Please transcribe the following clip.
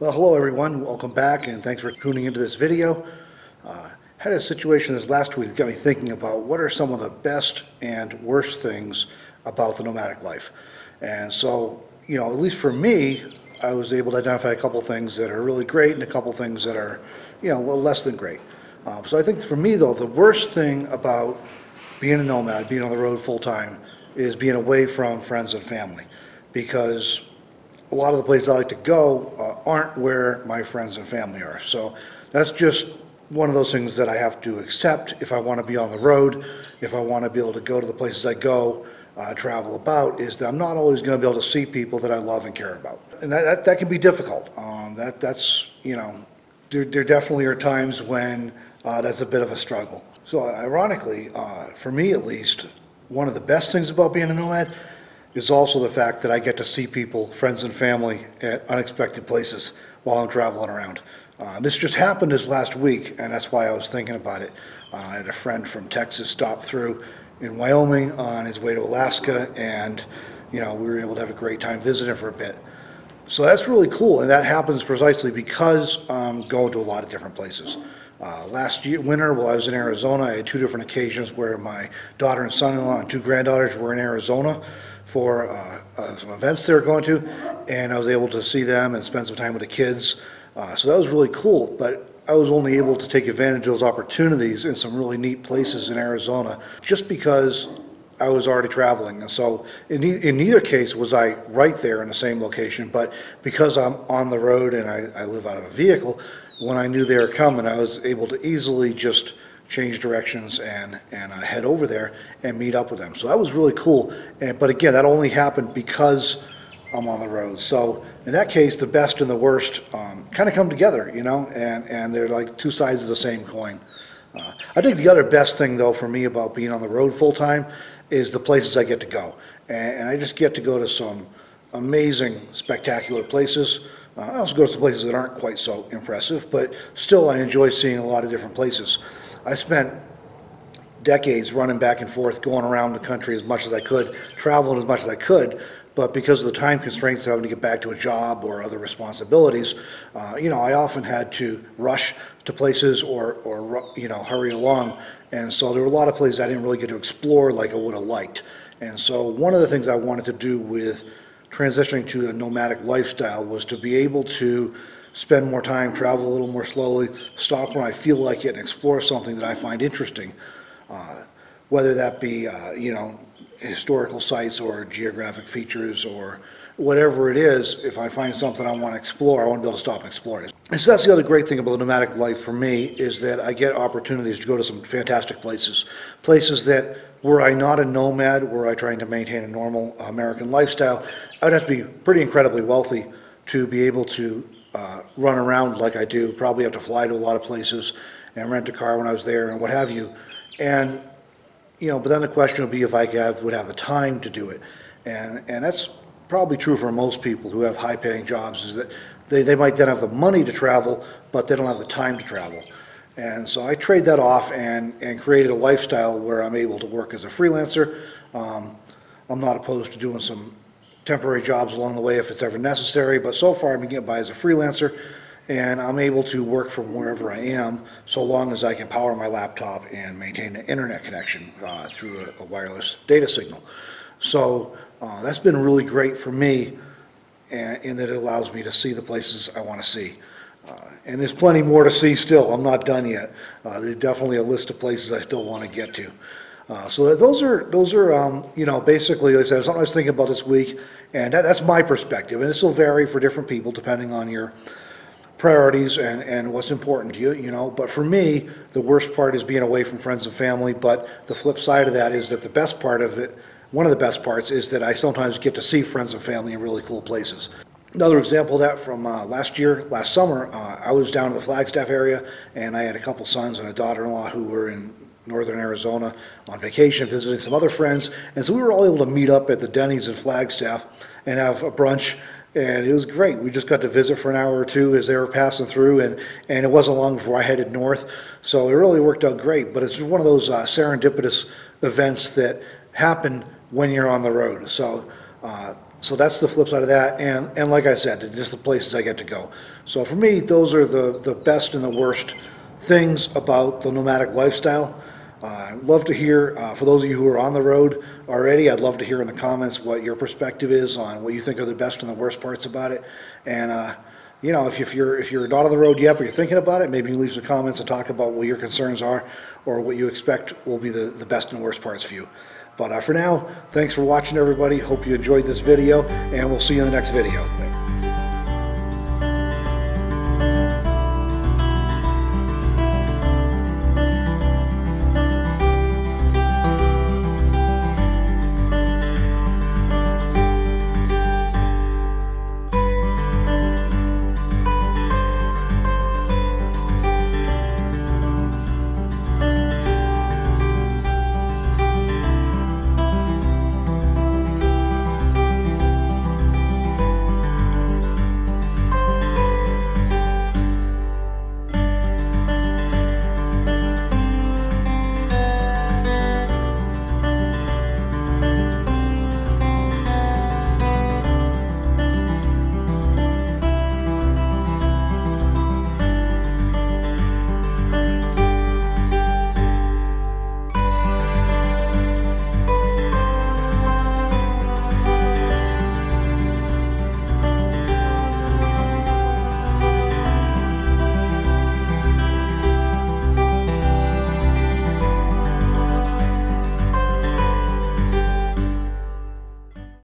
Well, hello everyone. Welcome back, and thanks for tuning into this video. Had a situation this last week that got me thinking about what are some of the best and worst things about the nomadic life. And so, at least for me, I was able to identify a couple things that are really great and a couple things that are, a little less than great. So I think for me, though, the worst thing about being a nomad, being on the road full time, is being away from friends and family, because a lot of the places I like to go aren't where my friends and family are. So that's just one of those things that I have to accept if I want to be on the road, if I want to be able to go to the places I go, travel about, is that I'm not always going to be able to see people that I love and care about. And that can be difficult. There definitely are times when that's a bit of a struggle. So ironically, for me at least, one of the best things about being a nomad is also the fact that I get to see people, friends and family, at unexpected places while I'm traveling around. This just happened this last week, and that's why I was thinking about it. I had a friend from Texas stop through in Wyoming on his way to Alaska, and we were able to have a great time visiting for a bit. So that's really cool, and that happens precisely because I'm going to a lot of different places. Last winter, while I was in Arizona, I had two different occasions where my daughter and son-in-law and two granddaughters were in Arizona for some events they were going to, and I was able to see them and spend some time with the kids. So that was really cool, but I was only able to take advantage of those opportunities in some really neat places in Arizona just because I was already traveling. And so in neither case was I right there in the same location, but because I'm on the road and I live out of a vehicle, when I knew they were coming, I was able to easily just change directions and head over there and meet up with them. So that was really cool. But again, that only happened because I'm on the road. So in that case, the best and the worst kind of come together, and they're like two sides of the same coin. I think the other best thing, though, for me about being on the road full time is the places I get to go. And I just get to go to some amazing, spectacular places. I also go to some places that aren't quite so impressive, but still I enjoy seeing a lot of different places. I spent decades running back and forth, going around the country as much as I could, traveling as much as I could, but because of the time constraints of having to get back to a job or other responsibilities, I often had to rush to places or hurry along, and so there were a lot of places I didn't really get to explore like I would have liked. And so one of the things I wanted to do with transitioning to a nomadic lifestyle was to be able to spend more time, travel a little more slowly, stop when I feel like it, and explore something that I find interesting, whether that be, historical sites or geographic features or whatever it is. If I find something I want to explore, I want to be able to stop and explore it. And so that's the other great thing about the nomadic life for me, is that I get opportunities to go to some fantastic places that were I not a nomad, were I trying to maintain a normal American lifestyle, I'd have to be pretty incredibly wealthy to be able to run around like I do, probably have to fly to a lot of places and rent a car when I was there and what have you. And but then the question would be if I would have the time to do it. And that's probably true for most people who have high-paying jobs, is that they might then have the money to travel, but they don't have the time to travel. And so I trade that off and created a lifestyle where I'm able to work as a freelancer. I'm not opposed to doing some temporary jobs along the way if it's ever necessary, but so far I've been getting by as a freelancer, and I'm able to work from wherever I am so long as I can power my laptop and maintain an internet connection through a wireless data signal. So that's been really great for me in that it allows me to see the places I want to see. And there's plenty more to see still. I'm not done yet. There's definitely a list of places I still want to get to. So those are basically, like I said, something I was thinking about this week, and that's my perspective. And this will vary for different people depending on your priorities and what's important to you, but for me, the worst part is being away from friends and family, but the flip side of that is that the best part of it, one of the best parts, is that I sometimes get to see friends and family in really cool places. Another example of that from last summer, I was down in the Flagstaff area, and I had a couple sons and a daughter-in-law who were in northern Arizona on vacation, visiting some other friends, and so we were all able to meet up at the Denny's in Flagstaff and have a brunch. And it was great. We just got to visit for an hour or two as they were passing through, and it wasn't long before I headed north. So it really worked out great. But it's one of those serendipitous events that happen when you're on the road. So So that's the flip side of that, and like I said, it's just the places I get to go. So for me, those are the best and the worst things about the nomadic lifestyle. I'd love to hear, for those of you who are on the road already, I'd love to hear in the comments what your perspective is on what you think are the best and the worst parts about it. And you know, if you're not on the road yet, but you're thinking about it, maybe you leave some comments and talk about what your concerns are or what you expect will be the best and worst parts for you. But for now, thanks for watching, everybody. Hope you enjoyed this video, and we'll see you in the next video.